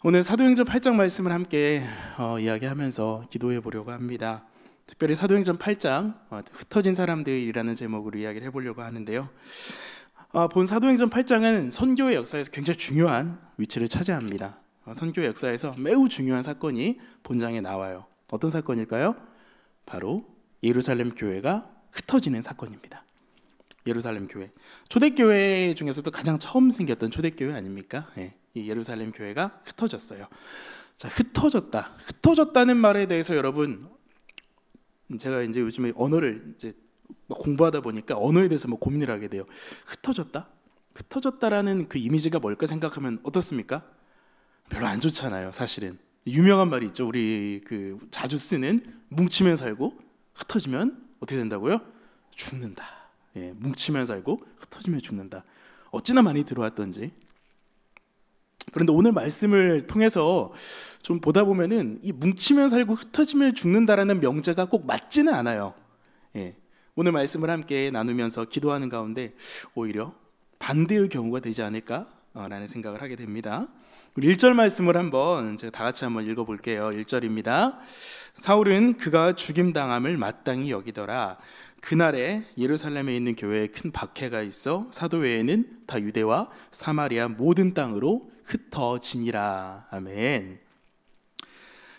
오늘 사도행전 8장 말씀을 함께 이야기하면서 기도해 보려고 합니다. 특별히 사도행전 8장 흩어진 사람들이라는 제목으로 이야기를 해보려고 하는데요. 본 사도행전 8장은 선교의 역사에서 굉장히 중요한 위치를 차지합니다. 선교의 역사에서 매우 중요한 사건이 본장에 나와요. 어떤 사건일까요? 바로 예루살렘 교회가 흩어지는 사건입니다. 예루살렘 교회, 초대교회 중에서도 가장 처음 생겼던 초대교회 아닙니까? 이 예루살렘 교회가 흩어졌어요. 자, 흩어졌다는 말에 대해서 여러분, 제가 이제 요즘에 언어를 이제 공부하다 보니까 언어에 대해서 고민을 하게 돼요. 흩어졌다라는 그 이미지가 뭘까 생각하면 어떻습니까? 별로 안 좋잖아요, 사실은. 유명한 말이 있죠. 우리 자주 쓰는 뭉치면 살고 흩어지면 어떻게 된다고요? 죽는다. 뭉치면 살고 흩어지면 죽는다. 어찌나 많이 들어왔던지. 그런데 오늘 말씀을 통해서 좀 보다 보면은 이 뭉치면 살고 흩어지면 죽는다라는 명제가 꼭 맞지는 않아요. 오늘 말씀을 함께 나누면서 기도하는 가운데 오히려 반대의 경우가 되지 않을까라는 생각을 하게 됩니다. 우리 1절 말씀을 한번 제가 다 같이 한번 읽어볼게요. 1절입니다. 사울은 그가 죽임당함을 마땅히 여기더라. 그날에 예루살렘에 있는 교회에 큰 박해가 있어 사도 외에는 다 유대와 사마리아 모든 땅으로 흩어지니라. 아멘.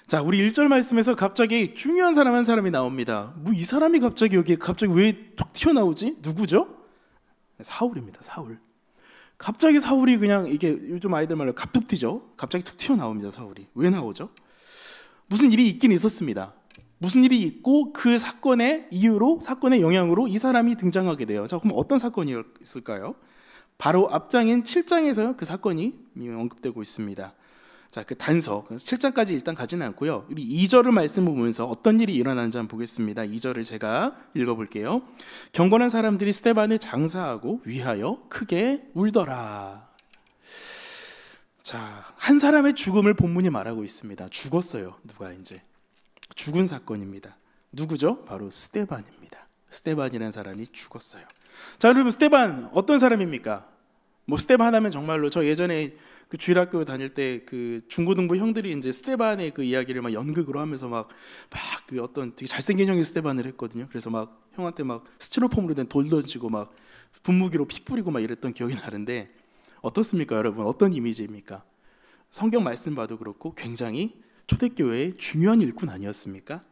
자, 우리 1절 말씀에서 갑자기 중요한 사람 한 사람이 나옵니다. 이 사람이 갑자기 왜 툭 튀어나오지? 누구죠? 사울입니다. 사울. 갑자기 사울이 그냥 이게 요즘 아이들 말로 갑툭튀죠. 갑자기 툭 튀어나옵니다. 사울이. 왜 나오죠? 무슨 일이 있긴 있었습니다. 무슨 일이 있고 그 사건의 이유로, 사건의 영향으로 이 사람이 등장하게 돼요. 자, 그럼 어떤 사건이었을까요? 바로 앞장인 7장에서 그 사건이 언급되고 있습니다. 자, 그 단서 7장까지 일단 가지는 않고요. 우리 2절을 말씀을 보면서 어떤 일이 일어나는지 한번 보겠습니다. 2절을 제가 읽어볼게요. 경건한 사람들이 스데반을 장사하고 위하여 크게 울더라. 자, 한 사람의 죽음을 본문이 말하고 있습니다. 죽었어요. 누가 이제 죽은 사건입니다. 누구죠? 바로 스데반입니다. 스데반이라는 사람이 죽었어요. 자, 여러분, 스데반 어떤 사람입니까? 스데반 하면 정말로 저 예전에 그 주일학교 다닐 때 그 중고등부 형들이 이제 스데반의 그 이야기를 막 연극으로 하면서 그 어떤 되게 잘생긴 형이 스데반을 했거든요. 그래서 형한테 스티로폼으로 된 돌 던지고 분무기로 피 뿌리고 이랬던 기억이 나는데 어떻습니까, 여러분? 어떤 이미지입니까? 성경 말씀 봐도 그렇고 굉장히 초대교회의 중요한 일꾼 아니었습니까?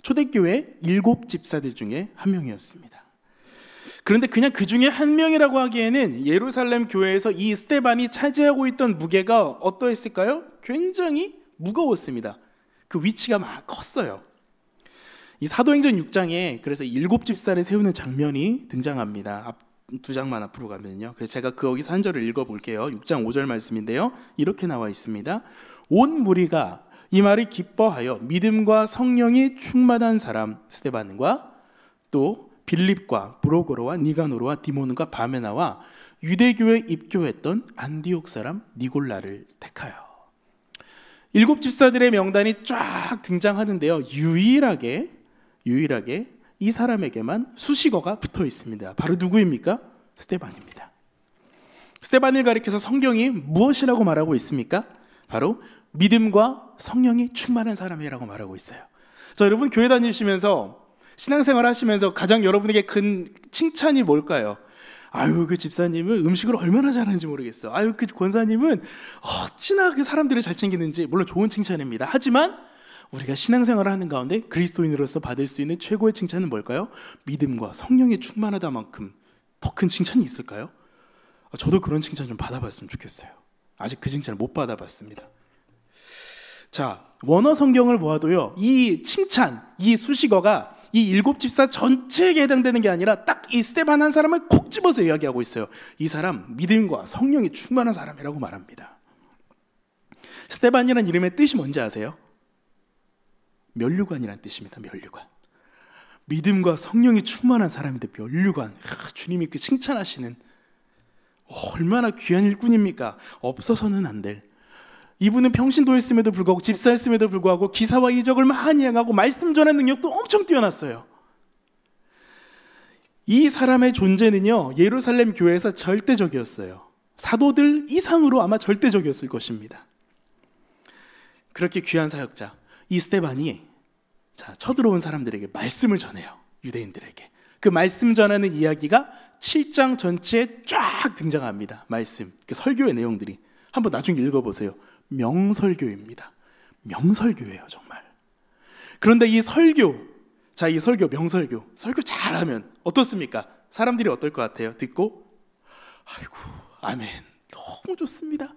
초대교회 7 집사들 중에 한 명이었습니다. 그런데 그냥 그 중에 한 명이라고 하기에는 예루살렘 교회에서 이 스데반이 차지하고 있던 무게가 어떠했을까요? 굉장히 무거웠습니다. 그 위치가 컸어요. 이 사도행전 6장에 그래서 7 집사를 세우는 장면이 등장합니다. 두 장만 앞으로 가면요. 그래서 제가 거기서 한 절을 읽어볼게요. 6장 5절 말씀인데요. 이렇게 나와 있습니다. 온 무리가 이 말을 기뻐하여 믿음과 성령이 충만한 사람 스데반과 또 빌립과 브로고로와 니가노르와 디모는과 바메나와 유대교에 입교했던 안디옥 사람 니골라를 택하여. 7 집사들의 명단이 쫙 등장하는데요. 유일하게 이 사람에게만 수식어가 붙어 있습니다. 바로 누구입니까? 스데반입니다. 스데반을 가리켜서 성경이 무엇이라고 말하고 있습니까? 바로 믿음과 성령이 충만한 사람이라고 말하고 있어요. 자, 여러분, 교회 다니시면서 신앙생활 하시면서 가장 여러분에게 큰 칭찬이 뭘까요? 아유, 그 집사님은 음식을 얼마나 잘하는지 모르겠어. 아유, 그 권사님은 어찌나 그 사람들을 잘 챙기는지. 물론 좋은 칭찬입니다. 하지만 우리가 신앙생활을 하는 가운데 그리스도인으로서 받을 수 있는 최고의 칭찬은 뭘까요? 믿음과 성령이 충만하다만큼 더 큰 칭찬이 있을까요? 저도 그런 칭찬 좀 받아봤으면 좋겠어요. 아직 그 칭찬을 못 받아봤습니다. 자, 원어 성경을 보아도요, 이 칭찬, 이 수식어가 이 7 집사 전체에게 해당되는 게 아니라 딱 이 스데반 한 사람을 콕 집어서 이야기하고 있어요. 이 사람 믿음과 성령이 충만한 사람이라고 말합니다. 스데반이라는 이름의 뜻이 뭔지 아세요? 면류관이라는 뜻입니다. 면류관. 믿음과 성령이 충만한 사람인데 면류관. 주님이 그 칭찬하시는 얼마나 귀한 일꾼입니까? 없어서는 안 될. 이분은 평신도였음에도 불구하고 집사였음에도 불구하고 기사와 이적을 많이 행하고 말씀 전하는 능력도 엄청 뛰어났어요. 이 사람의 존재는요, 예루살렘 교회에서 절대적이었어요. 사도들 이상으로 아마 절대적이었을 것입니다. 그렇게 귀한 사역자 이 스데반이 쳐들어온 사람들에게 말씀을 전해요. 유대인들에게. 그 말씀 전하는 이야기가 7장 전체에 쫙 등장합니다. 말씀, 그 설교의 내용들이. 한번 나중에 읽어보세요. 명설교입니다. 명설교예요, 정말. 그런데 이 설교, 이 설교, 명설교, 설교 잘하면 어떻습니까? 사람들이 어떨 것 같아요? 듣고 아이고, 아멘, 너무 좋습니다.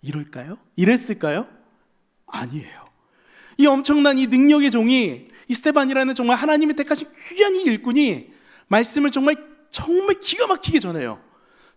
이럴까요? 이랬을까요? 아니에요. 이 엄청난 이 능력의 종이, 이 스데반이라는 정말 하나님의 택하신 귀한 이 일꾼이 말씀을 정말 기가 막히게 전해요.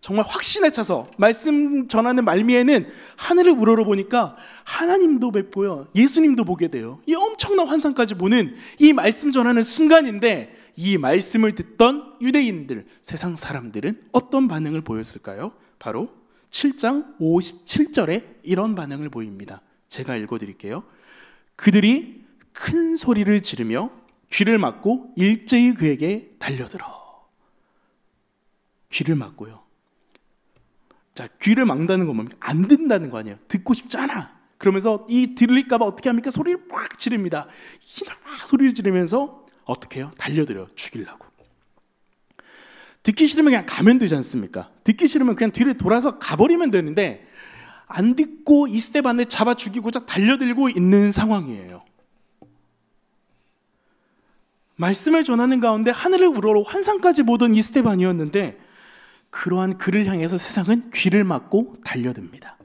정말 확신에 차서 말씀 전하는 말미에는 하늘을 우러러보니까 하나님도 뵙고요, 예수님도 보게 돼요. 이 엄청난 환상까지 보는 이 말씀 전하는 순간인데, 이 말씀을 듣던 유대인들, 세상 사람들은 어떤 반응을 보였을까요? 바로 7장 57절에 이런 반응을 보입니다. 제가 읽어드릴게요. 그들이 큰 소리를 지르며 귀를 막고 일제히 그에게 달려들어. 귀를 막고요. 귀를 막는다는 건 뭡니까? 안 듣는다는 거 아니에요. 듣고 싶지 않아. 그러면서 이 들릴까봐 어떻게 합니까? 소리를 막 지릅니다. 막 소리를 지르면서 어떻게 해요? 달려들어요. 죽이려고. 듣기 싫으면 그냥 가면 되지 않습니까? 듣기 싫으면 그냥 뒤를 돌아서 가버리면 되는데, 안 듣고 이 스데반을 잡아 죽이고자 달려들고 있는 상황이에요. 말씀을 전하는 가운데 하늘을 우러러 환상까지 보던 이 스데반이었는데, 그러한 그를 향해서 세상은 귀를 막고 달려듭니다.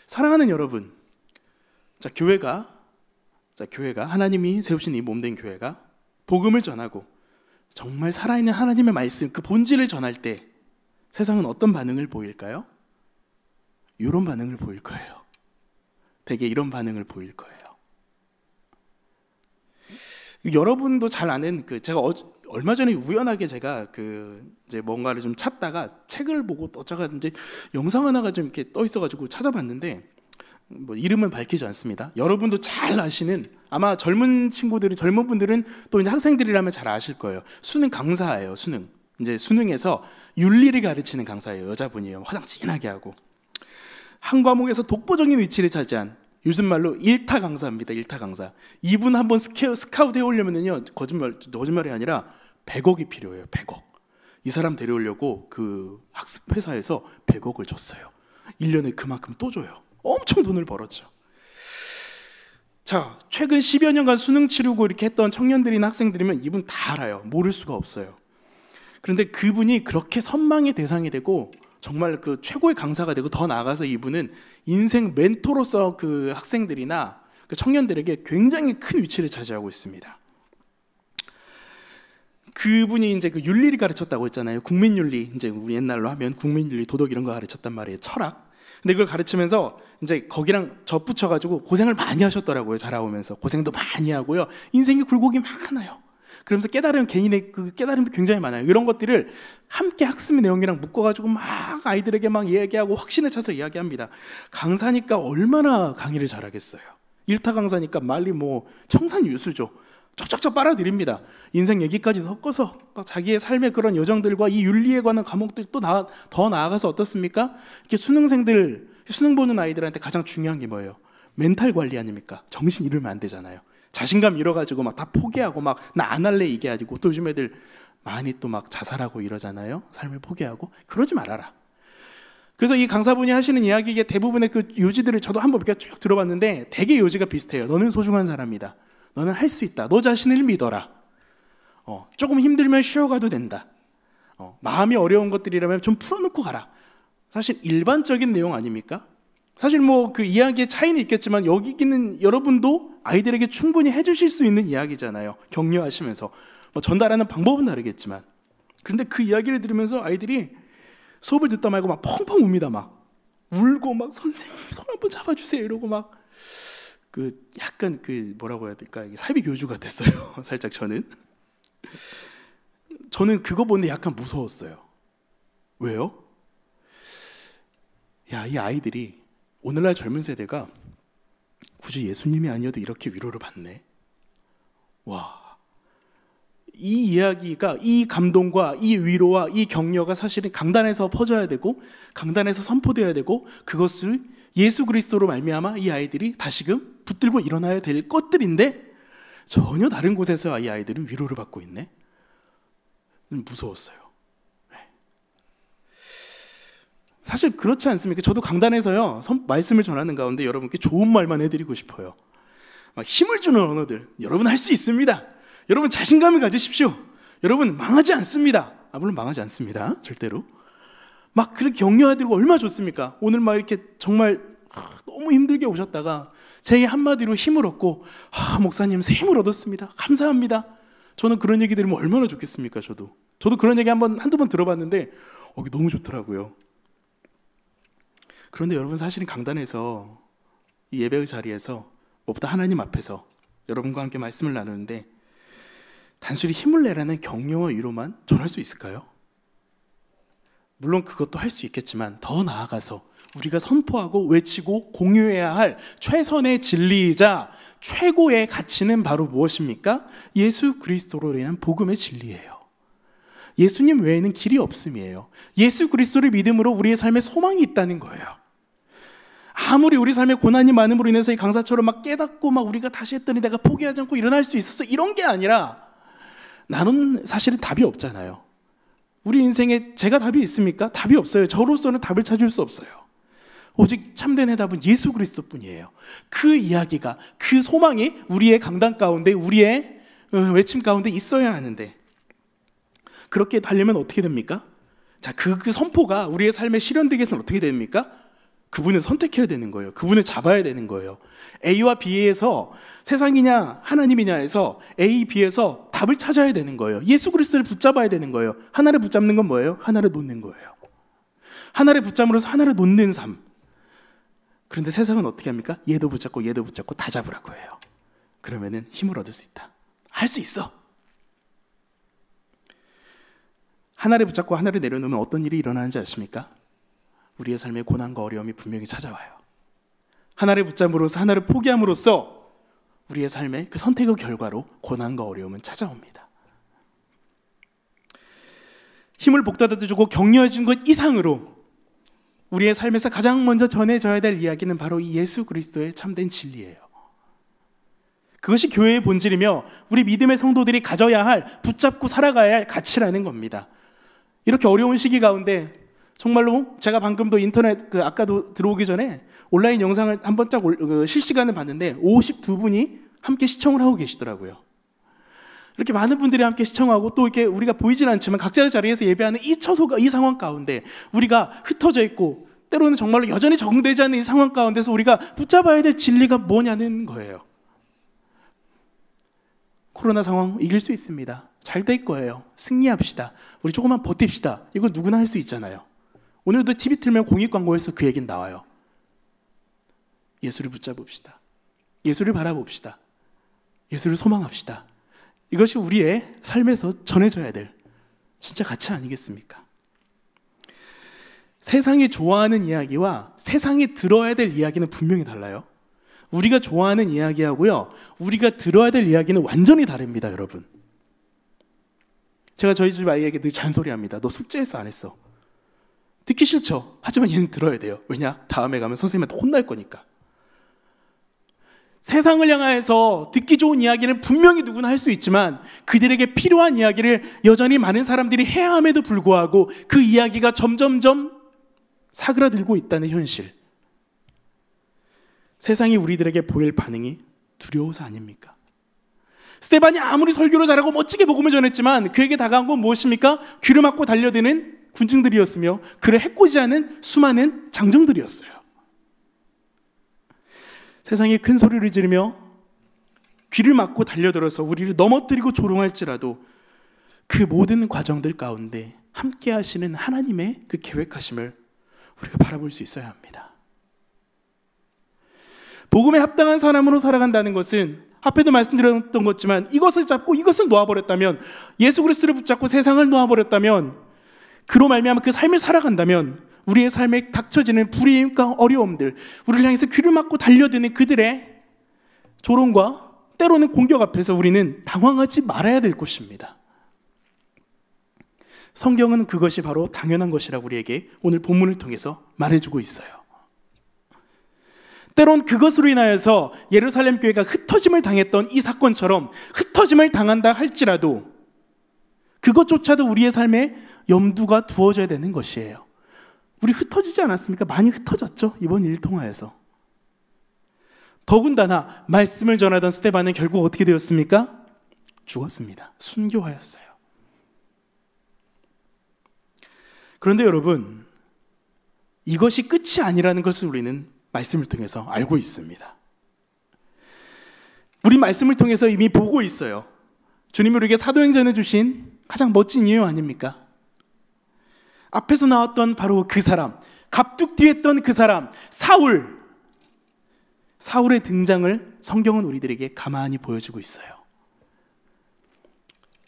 사랑하는 여러분, 교회가 하나님이 세우신 이 몸된 교회가 복음을 전하고 정말 살아있는 하나님의 말씀, 그 본질을 전할 때 세상은 어떤 반응을 보일까요? 이런 반응을 보일 거예요. 되게 이런 반응을 보일 거예요. 여러분도 잘 아는 제가 얼마 전에 우연하게 제가 이제 뭔가를 좀 찾다가 책을 보고 떠다가 이제 영상 하나가 좀 이렇게 떠 있어가지고 찾아봤는데, 뭐 이름은 밝히지 않습니다. 여러분도 잘 아시는, 아마 젊은 분들은 또 이제 학생들이라면 잘 아실 거예요. 수능 강사예요. 이제 수능에서 윤리를 가르치는 강사예요. 여자분이에요. 화장 진하게 하고 한 과목에서 독보적인 위치를 차지한, 요즘 말로 1타 강사입니다. 1타 강사. 이분 한번 스카우트 해오려면요, 거짓말이 아니라 100억이 필요해요. 100억. 이 사람 데려오려고 그 학습 회사에서 100억을 줬어요. 1년에 그만큼 또 줘요. 엄청 돈을 벌었죠. 최근 10여 년간 수능 치르고 이렇게 했던 청년들이나 학생들이면 이분 다 알아요. 모를 수가 없어요. 그런데 그분이 그렇게 선망의 대상이 되고 정말 그 최고의 강사가 되고, 더 나아가서 이분은 인생 멘토로서 그 학생들이나 그 청년들에게 굉장히 큰 위치를 차지하고 있습니다. 그분이 이제 그 윤리를 가르쳤다고 했잖아요. 국민윤리, 이제 우리 옛날로 하면 국민윤리, 도덕 이런 거 가르쳤단 말이에요. 철학. 근데 그걸 가르치면서 이제 거기랑 접붙여가지고 고생을 많이 하셨더라고요. 자라오면서 고생도 많이 하고요. 인생의 굴곡이 많아요. 그러면서 개인의 그 깨달음도 굉장히 많아요. 이런 것들을 함께 학습의 내용이랑 묶어가지고 막 아이들에게 막 얘기하고 확신에 차서 이야기합니다. 강사니까 얼마나 강의를 잘하겠어요. 1타 강사니까 말리 뭐 청산유수죠. 쫙쫙쫙 빨아들입니다. 인생 얘기까지 섞어서 막 자기의 삶의 그런 여정들과 이 윤리에 관한 과목들 또 더 나아가서 어떻습니까? 이렇게 수능 보는 아이들한테 가장 중요한 게 뭐예요? 멘탈 관리 아닙니까? 정신 잃으면 안 되잖아요. 자신감 잃어가지고 막 다 포기하고 막 나 안 할래 이게 아니고, 또 요즘 애들 많이 또 막 자살하고 이러잖아요. 삶을 포기하고. 그러지 말아라. 그래서 이 강사분이 하시는 이야기의 대부분의 그 요지들을 저도 한번 몇 개 쭉 들어봤는데 되게 요지가 비슷해요. 너는 소중한 사람이다. 너는 할 수 있다. 너 자신을 믿어라. 조금 힘들면 쉬어가도 된다. 마음이 어려운 것들이라면 좀 풀어놓고 가라. 사실 일반적인 내용 아닙니까? 사실 뭐 그 이야기의 차이는 있겠지만 여기는 여러분도 아이들에게 충분히 해주실 수 있는 이야기잖아요. 격려하시면서 뭐 전달하는 방법은 다르겠지만, 그런데 그 이야기를 들으면서 아이들이 수업을 듣다 말고 막 펑펑 웁니다. 막 울고 막 선생님 손 한번 잡아주세요 이러고 막 약간 뭐라고 해야 될까, 이게 사이비 교주 같았어요. 살짝 저는 그거 보는데 약간 무서웠어요. 왜요? 이 아이들이, 오늘날 젊은 세대가 굳이 예수님이 아니어도 이렇게 위로를 받네. 이 이야기가, 이 감동과 이 위로와 이 격려가 사실은 강단에서 퍼져야 되고 강단에서 선포되어야 되고, 그것을 예수 그리스도로 말미암아 이 아이들이 다시금 붙들고 일어나야 될 것들인데 전혀 다른 곳에서 이 아이들은 위로를 받고 있네. 무서웠어요. 사실 그렇지 않습니까? 저도 강단에서요 말씀을 전하는 가운데 여러분께 좋은 말만 해드리고 싶어요. 막 힘을 주는 언어들, 여러분 할 수 있습니다. 여러분 자신감을 가지십시오. 여러분 망하지 않습니다. 물론 망하지 않습니다. 절대로. 막 그렇게 격려해드리고 얼마나 좋습니까? 오늘 막 이렇게 정말 너무 힘들게 오셨다가 제 한마디로 힘을 얻고 목사님 새 힘을 얻었습니다. 감사합니다. 저는 그런 얘기 들으면 얼마나 좋겠습니까? 저도 그런 얘기 한두 번 들어봤는데 너무 좋더라고요. 그런데 여러분 사실은 강단에서 이 예배의 자리에서 무엇보다 하나님 앞에서 여러분과 함께 말씀을 나누는데 단순히 힘을 내라는 격려와 위로만 전할 수 있을까요? 물론 그것도 할 수 있겠지만 더 나아가서 우리가 선포하고 외치고 공유해야 할 최선의 진리이자 최고의 가치는 바로 무엇입니까? 예수 그리스도로 인한 복음의 진리예요. 예수님 외에는 길이 없음이에요. 예수 그리스도를 믿음으로 우리의 삶에 소망이 있다는 거예요. 아무리 우리 삶에 고난이 많음으로 인해서 이 강사처럼 막 깨닫고 막 우리가 다시 했더니 내가 포기하지 않고 일어날 수 있었어 이런 게 아니라 나는 사실은 답이 없잖아요. 우리 인생에 제가 답이 있습니까? 답이 없어요. 저로서는 답을 찾을 수 없어요. 오직 참된 해답은 예수 그리스도뿐이에요. 그 이야기가, 그 소망이 우리의 강단 가운데, 우리의 외침 가운데 있어야 하는데 그렇게 하려면 어떻게 됩니까? 자, 그 선포가 우리의 삶에 실현되기 위해서는 어떻게 됩니까? 그분을 선택해야 되는 거예요. 그분을 잡아야 되는 거예요. A와 B에서 세상이냐 하나님이냐 해서 A, B에서 답을 찾아야 되는 거예요. 예수 그리스도를 붙잡아야 되는 거예요. 하나를 붙잡는 건 뭐예요? 하나를 놓는 거예요. 하나를 붙잡으로서 하나를 놓는 삶. 그런데 세상은 어떻게 합니까? 얘도 붙잡고 다 잡으라고 해요. 그러면은 힘을 얻을 수 있다. 할 수 있어. 하나를 붙잡고 하나를 내려놓으면 어떤 일이 일어나는지 아십니까? 우리의 삶에 고난과 어려움이 분명히 찾아와요. 하나를 붙잡음으로써 하나를 포기함으로써 우리의 삶의 그 선택의 결과로 고난과 어려움은 찾아옵니다. 힘을 복돋아주고 격려해 준 것 이상으로 우리의 삶에서 가장 먼저 전해져야 될 이야기는 바로 이 예수 그리스도의 참된 진리예요. 그것이 교회의 본질이며 우리 믿음의 성도들이 가져야 할, 붙잡고 살아가야 할 가치라는 겁니다. 이렇게 어려운 시기 가운데 정말로 제가 방금도 인터넷 아까도 들어오기 전에 온라인 영상을 한번 쫙 실시간을 봤는데 52분이 함께 시청을 하고 계시더라고요. 이렇게 많은 분들이 함께 시청하고 또 이렇게 우리가 보이진 않지만 각자의 자리에서 예배하는 이 상황 가운데 우리가 흩어져 있고 때로는 정말로 여전히 적응되지 않는 이 상황 가운데서 우리가 붙잡아야 될 진리가 뭐냐는 거예요. 코로나 상황 이길 수 있습니다. 잘 될 거예요. 승리합시다. 우리 조금만 버팁시다. 이거 누구나 할 수 있잖아요. 오늘도 TV 틀면 공익광고에서 그 얘기는 나와요. 예수를 붙잡읍시다. 예수를 바라봅시다. 예수를 소망합시다. 이것이 우리의 삶에서 전해져야 될 진짜 가치 아니겠습니까? 세상이 좋아하는 이야기와 세상이 들어야 될 이야기는 분명히 달라요. 우리가 좋아하는 이야기하고요, 우리가 들어야 될 이야기는 완전히 다릅니다, 여러분. 제가 저희 집 아이에게 늘 잔소리합니다. 너 숙제했어, 안 했어? 듣기 싫죠. 하지만 얘는 들어야 돼요. 왜냐? 다음에 가면 선생님한테 혼날 거니까. 세상을 향해서 듣기 좋은 이야기는 분명히 누구나 할 수 있지만 그들에게 필요한 이야기를 여전히 많은 사람들이 해야 함에도 불구하고 그 이야기가 점점점 사그라들고 있다는 현실. 세상이 우리들에게 보일 반응이 두려워서 아닙니까? 스데반이 아무리 설교를 잘하고 멋지게 복음을 전했지만 그에게 다가온 건 무엇입니까? 귀를 막고 달려드는 군중들이었으며 그를 해코지하는 수많은 장정들이었어요. 세상에 큰 소리를 지르며 귀를 막고 달려들어서 우리를 넘어뜨리고 조롱할지라도 그 모든 과정들 가운데 함께 하시는 하나님의 그 계획하심을 우리가 바라볼 수 있어야 합니다. 복음에 합당한 사람으로 살아간다는 것은 앞에도 말씀드렸던 것지만 이것을 잡고 이것을 놓아버렸다면, 예수 그리스도를 붙잡고 세상을 놓아버렸다면, 그로 말미암아 그 삶을 살아간다면 우리의 삶에 닥쳐지는 불이임과 어려움들, 우리를 향해서 귀를 막고 달려드는 그들의 조롱과 때로는 공격 앞에서 우리는 당황하지 말아야 될 것입니다. 성경은 그것이 바로 당연한 것이라고 우리에게 오늘 본문을 통해서 말해주고 있어요. 때론 그것으로 인하여서 예루살렘 교회가 흩어짐을 당했던 이 사건처럼 흩어짐을 당한다 할지라도 그것조차도 우리의 삶에 염두가 두어져야 되는 것이에요. 우리 흩어지지 않았습니까? 많이 흩어졌죠, 이번 일 통하여서. 더군다나 말씀을 전하던 스데반은 결국 어떻게 되었습니까? 죽었습니다. 순교하였어요. 그런데 여러분, 이것이 끝이 아니라는 것을 우리는 말씀을 통해서 알고 있습니다. 우리 말씀을 통해서 이미 보고 있어요. 주님이 우리에게 사도행전에 주신 가장 멋진 이유 아닙니까? 앞에서 나왔던 바로 그 사람, 갑툭튀했던 그 사람, 사울의 등장을 성경은 우리들에게 가만히 보여주고 있어요.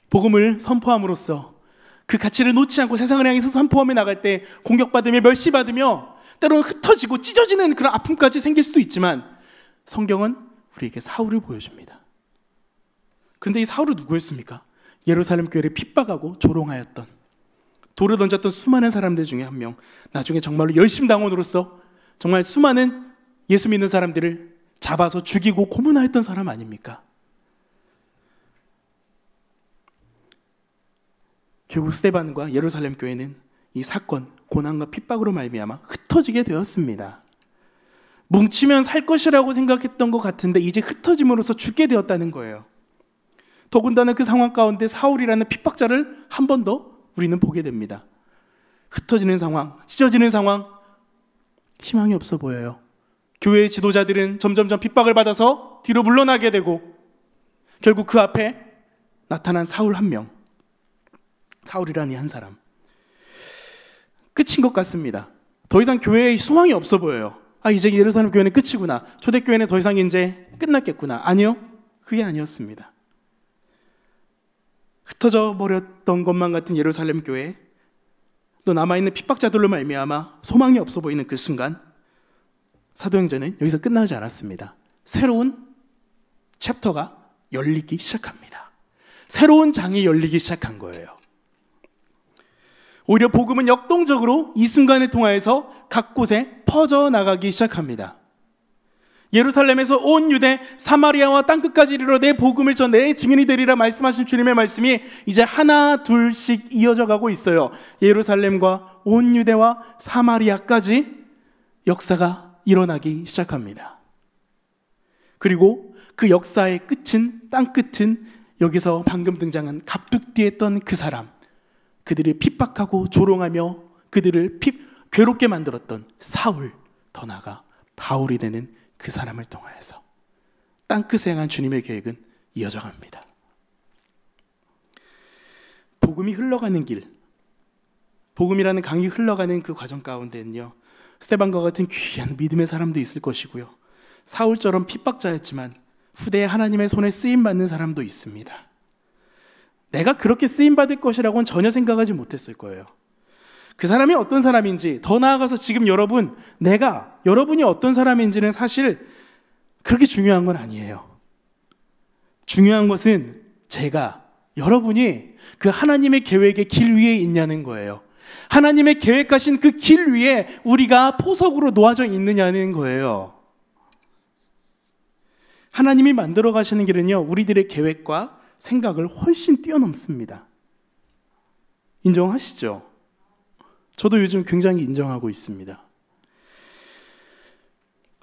복음을 선포함으로써 그 가치를 놓지 않고 세상을 향해서 선포하며 나갈 때 공격받으며 멸시받으며 때로는 흩어지고 찢어지는 그런 아픔까지 생길 수도 있지만 성경은 우리에게 사울을 보여줍니다. 그런데 이 사울은 누구였습니까? 예루살렘 교회를 핍박하고 조롱하였던, 돌을 던졌던 수많은 사람들 중에 한 명, 나중에 정말로 열심당원으로서 정말 수많은 예수 믿는 사람들을 잡아서 죽이고 고문하였던 사람 아닙니까? 결국 스데반과 예루살렘 교회는 이 사건, 고난과 핍박으로 말미암아 흩어지게 되었습니다. 뭉치면 살 것이라고 생각했던 것 같은데 이제 흩어짐으로써 죽게 되었다는 거예요. 더군다나 그 상황 가운데 사울이라는 핍박자를 한 번 더 우리는 보게 됩니다. 흩어지는 상황, 찢어지는 상황, 희망이 없어 보여요. 교회의 지도자들은 점점점 핍박을 받아서 뒤로 물러나게 되고 결국 그 앞에 나타난 사울 한 명, 사울이라는 한 사람, 끝인 것 같습니다. 더 이상 교회에 소망이 없어 보여요. 이제 예루살렘 교회는 끝이구나, 초대교회는 더 이상 이제 끝났겠구나. 아니요, 그게 아니었습니다. 흩어져 버렸던 것만 같은 예루살렘 교회, 또 남아있는 핍박자들로 말미암아 소망이 없어 보이는 그 순간 사도행전은 여기서 끝나지 않았습니다. 새로운 챕터가 열리기 시작합니다. 새로운 장이 열리기 시작한 거예요. 오히려 복음은 역동적으로 이 순간을 통하여서 각 곳에 퍼져나가기 시작합니다. 예루살렘에서 온 유대, 사마리아와 땅끝까지 이르러 내 복음을 전 내 증인이 되리라 말씀하신 주님의 말씀이 이제 하나 둘씩 이어져 가고 있어요. 예루살렘과 온 유대와 사마리아까지 역사가 일어나기 시작합니다. 그리고 그 역사의 끝은, 땅끝은 여기서 방금 등장한 갑툭튀했던 그 사람, 그들이 핍박하고 조롱하며 그들을 괴롭게 만들었던 사울, 더 나아가 바울이 되는 그 사람을 통하여서 땅끝에 향한 주님의 계획은 이어져 갑니다. 복음이 흘러가는 길, 복음이라는 강이 흘러가는 그 과정 가운데는요, 스데반과 같은 귀한 믿음의 사람도 있을 것이고요, 사울처럼 핍박자였지만 후대에 하나님의 손에 쓰임받는 사람도 있습니다. 내가 그렇게 쓰임받을 것이라고는 전혀 생각하지 못했을 거예요. 그 사람이 어떤 사람인지, 더 나아가서 지금 여러분이 어떤 사람인지는 사실 그렇게 중요한 건 아니에요. 중요한 것은 여러분이 그 하나님의 계획의 길 위에 있냐는 거예요. 하나님의 계획하신 그 길 위에 우리가 포석으로 놓아져 있느냐는 거예요. 하나님이 만들어 가시는 길은요, 우리들의 계획과 생각을 훨씬 뛰어넘습니다. 인정하시죠? 저도 요즘 굉장히 인정하고 있습니다.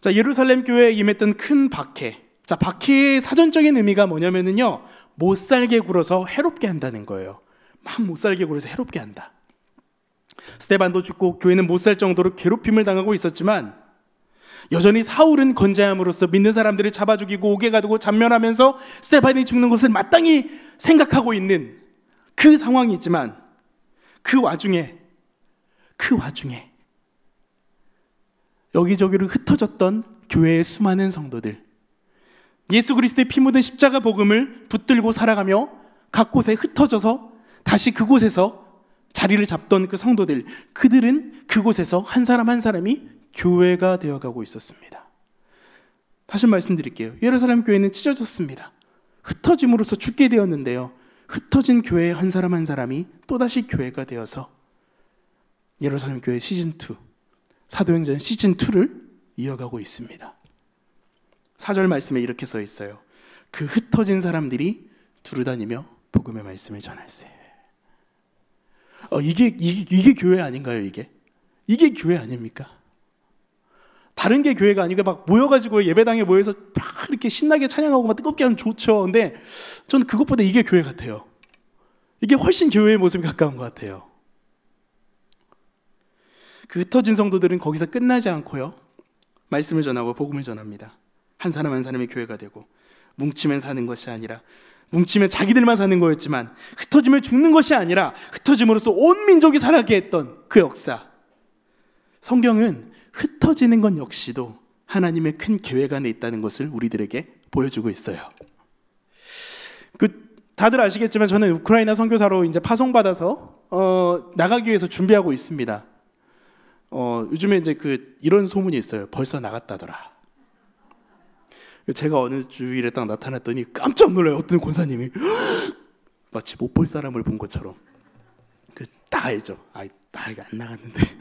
자, 예루살렘 교회에 임했던 큰 박해. 자, 박해의 사전적인 의미가 뭐냐면요, 못 살게 굴어서 해롭게 한다는 거예요. 막 못 살게 굴어서 해롭게 한다. 스데반도 죽고 교회는 못 살 정도로 괴롭힘을 당하고 있었지만 여전히 사울은 건재함으로써 믿는 사람들을 잡아 죽이고 옥에 가두고 잔면하면서 스데반이 죽는 것을 마땅히 생각하고 있는 그 상황이 있지만 그 와중에 여기저기로 흩어졌던 교회의 수많은 성도들, 예수 그리스도의 피 묻은 십자가 복음을 붙들고 살아가며 각 곳에 흩어져서 다시 그곳에서 자리를 잡던 그 성도들, 그들은 그곳에서 한 사람 한 사람이 교회가 되어가고 있었습니다. 다시 말씀드릴게요. 예루살렘 교회는 찢어졌습니다. 흩어짐으로써 죽게 되었는데요, 흩어진 교회의 한 사람 한 사람이 또다시 교회가 되어서 예루살렘 교회 시즌2, 사도행전 시즌2를 이어가고 있습니다. 4절 말씀에 이렇게 써 있어요. 그 흩어진 사람들이 두루다니며 복음의 말씀을 전할세. 이게 교회 아닌가요? 이게 교회 아닙니까? 다른 게 교회가 아니고 막 모여가지고 예배당에 모여서 막 이렇게 신나게 찬양하고 막 뜨겁게 하면 좋죠. 근데 저는 그것보다 이게 교회 같아요. 이게 훨씬 교회의 모습이 가까운 것 같아요. 그 흩어진 성도들은 거기서 끝나지 않고요, 말씀을 전하고 복음을 전합니다. 한 사람 한 사람이 교회가 되고, 뭉치면 사는 것이 아니라, 뭉치면 자기들만 사는 거였지만 흩어지면 죽는 것이 아니라 흩어짐으로써 온 민족이 살게 했던 그 역사. 성경은 흩어지는 것 역시도 하나님의 큰 계획 안에 있다는 것을 우리들에게 보여주고 있어요. 다들 아시겠지만 저는 우크라이나 선교사로 이제 파송받아서 나가기 위해서 준비하고 있습니다. 요즘에 이제 이런 소문이 있어요. 벌써 나갔다더라. 제가 어느 주일에 딱 나타났더니 깜짝 놀라요. 어떤 권사님이 마치 못 볼 사람을 본 것처럼. 딱 알죠. 나 이거 안 나갔는데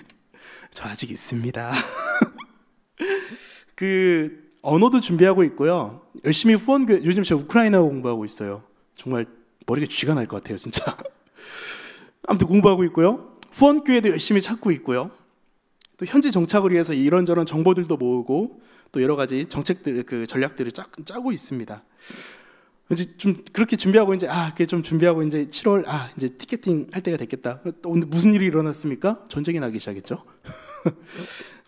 저 아직 있습니다. 언어도 준비하고 있고요. 열심히 요즘 제가 우크라이나 공부하고 있어요. 정말 머리가 쥐가 날 것 같아요, 진짜. 아무튼 공부하고 있고요. 후원교회도 열심히 찾고 있고요. 또 현지 정착을 위해서 이런저런 정보들도 모으고 또 여러 가지 정책들, 전략들을 짜고 있습니다. 이제 좀 그렇게 준비하고 이제 그게 좀 준비하고 이제 7월 이제 티켓팅 할 때가 됐겠다. 또 오늘 무슨 일이 일어났습니까? 전쟁이 나기 시작했죠.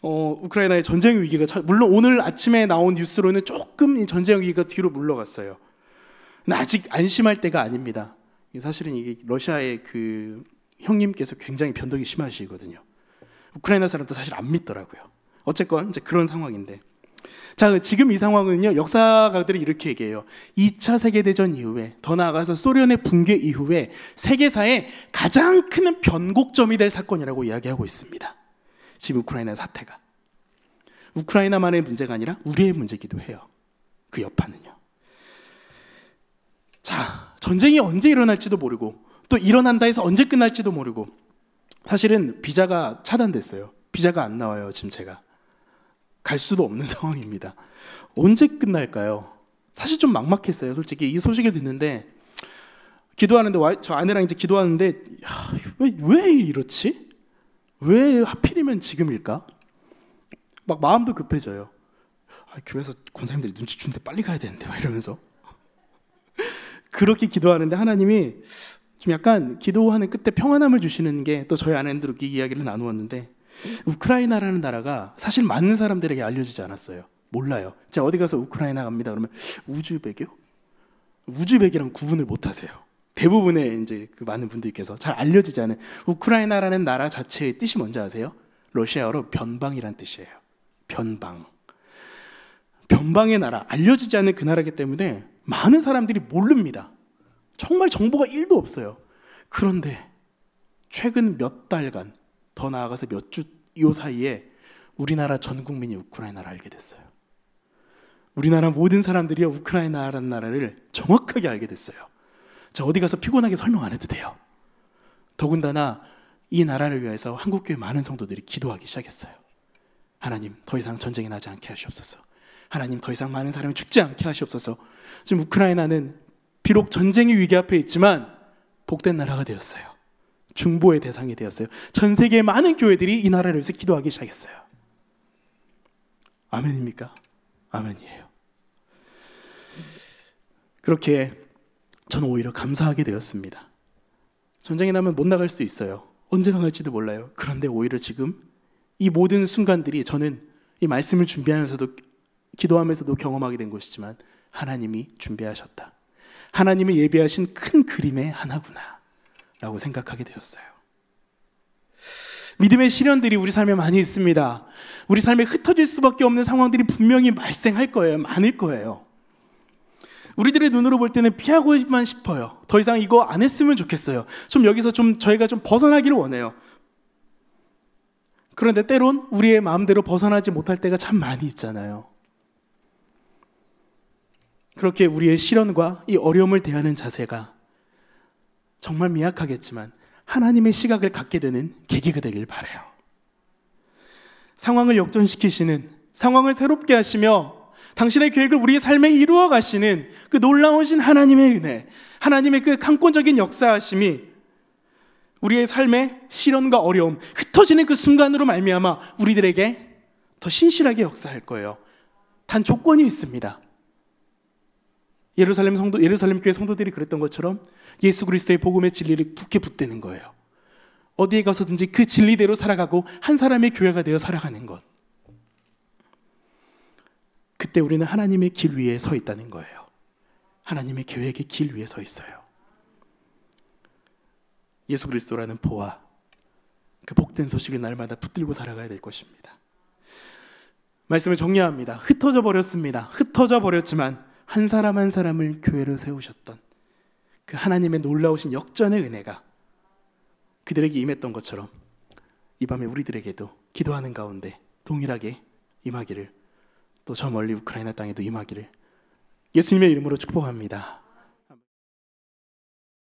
우크라이나의 전쟁 위기가 물론 오늘 아침에 나온 뉴스로는 조금 이 전쟁 위기가 뒤로 물러갔어요. 근데 아직 안심할 때가 아닙니다. 사실은 이게 러시아의 형님께서 굉장히 변덕이 심하시거든요. 우크라이나 사람도 사실 안 믿더라고요. 어쨌건 이제 그런 상황인데, 자, 지금 이 상황은요, 역사가들이 이렇게 얘기해요. 2차 세계대전 이후에, 더 나아가서 소련의 붕괴 이후에 세계사의 가장 큰 변곡점이 될 사건이라고 이야기하고 있습니다. 지금 우크라이나 사태가 우크라이나만의 문제가 아니라 우리의 문제이기도 해요. 그 여파는요. 자, 전쟁이 언제 일어날지도 모르고 또 일어난다 해서 언제 끝날지도 모르고, 사실은 비자가 차단됐어요. 비자가 안 나와요. 지금 제가 갈 수도 없는 상황입니다. 언제 끝날까요? 사실 좀 막막했어요. 솔직히 이 소식을 듣는데, 기도하는데 저 아내랑 이제 기도하는데 왜 이렇지? 왜 하필이면 지금일까? 막 마음도 급해져요. 교회에서 권사님들이 눈치 주는데 빨리 가야 되는데 막 이러면서 그렇게 기도하는데 하나님이 좀 약간 기도하는 끝에 평안함을 주시는 게, 또 저희 아내들도 이 이야기를 나누었는데, 우크라이나라는 나라가 사실 많은 사람들에게 알려지지 않았어요. 몰라요. 제가 어디 가서 우크라이나 갑니다 그러면 우즈벡이요? 우즈벡이랑 구분을 못 하세요. 대부분의 이제 많은 분들께서 잘 알려지지 않은 우크라이나라는 나라 자체의 뜻이 뭔지 아세요? 러시아어로 변방이란 뜻이에요. 변방의 나라, 알려지지 않는 그 나라이기 때문에 많은 사람들이 모릅니다. 정말 정보가 1도 없어요. 그런데 최근 몇 달간, 더 나아가서 몇 주 이 사이에 우리나라 전 국민이 우크라이나를 알게 됐어요. 우리나라 모든 사람들이 우크라이나라는 나라를 정확하게 알게 됐어요. 자, 어디 가서 피곤하게 설명 안 해도 돼요. 더군다나 이 나라를 위해서 한국교회 많은 성도들이 기도하기 시작했어요. 하나님, 더 이상 전쟁이 나지 않게 하시옵소서. 하나님, 더 이상 많은 사람이 죽지 않게 하시옵소서. 지금 우크라이나는 비록 전쟁의 위기 앞에 있지만 복된 나라가 되었어요. 중보의 대상이 되었어요. 전 세계의 많은 교회들이 이 나라를 위해서 기도하기 시작했어요. 아멘입니까? 아멘이에요. 그렇게 저는 오히려 감사하게 되었습니다. 전쟁이 나면 못 나갈 수 있어요. 언제 나갈지도 몰라요. 그런데 오히려 지금 이 모든 순간들이, 저는 이 말씀을 준비하면서도 기도하면서도 경험하게 된 것이지만, 하나님이 준비하셨다, 하나님이 예비하신 큰 그림의 하나구나 라고 생각하게 되었어요. 믿음의 시련들이 우리 삶에 많이 있습니다. 우리 삶에 흩어질 수밖에 없는 상황들이 분명히 발생할 거예요. 많을 거예요. 우리들의 눈으로 볼 때는 피하고만 싶어요. 더 이상 이거 안 했으면 좋겠어요. 좀 여기서 저희가 좀 벗어나기를 원해요. 그런데 때론 우리의 마음대로 벗어나지 못할 때가 참 많이 있잖아요. 그렇게 우리의 시련과 이 어려움을 대하는 자세가 정말 미약하겠지만 하나님의 시각을 갖게 되는 계기가 되길 바라요. 상황을 역전시키시는, 상황을 새롭게 하시며 당신의 계획을 우리의 삶에 이루어 가시는 그 놀라우신 하나님의 은혜, 하나님의 그 강권적인 역사하심이 우리의 삶의 시련과 어려움, 흩어지는 그 순간으로 말미암아 우리들에게 더 신실하게 역사할 거예요. 단 조건이 있습니다. 예루살렘 교회 성도들이 그랬던 것처럼 예수 그리스도의 복음의 진리를 굳게 붙드는 거예요. 어디에 가서든지 그 진리대로 살아가고 한 사람의 교회가 되어 살아가는 것. 그때 우리는 하나님의 길 위에 서 있다는 거예요. 하나님의 계획의 길 위에 서 있어요. 예수 그리스도라는 보화, 그 복된 소식을 날마다 붙들고 살아가야 될 것입니다. 말씀을 정리합니다. 흩어져 버렸습니다. 흩어져 버렸지만 한 사람 한 사람을 교회로 세우셨던 그 하나님의 놀라우신 역전의 은혜가 그들에게 임했던 것처럼 이 밤에 우리들에게도 기도하는 가운데 동일하게 임하기를, 또 저 멀리 우크라이나 땅에도 임하기를 예수님의 이름으로 축복합니다.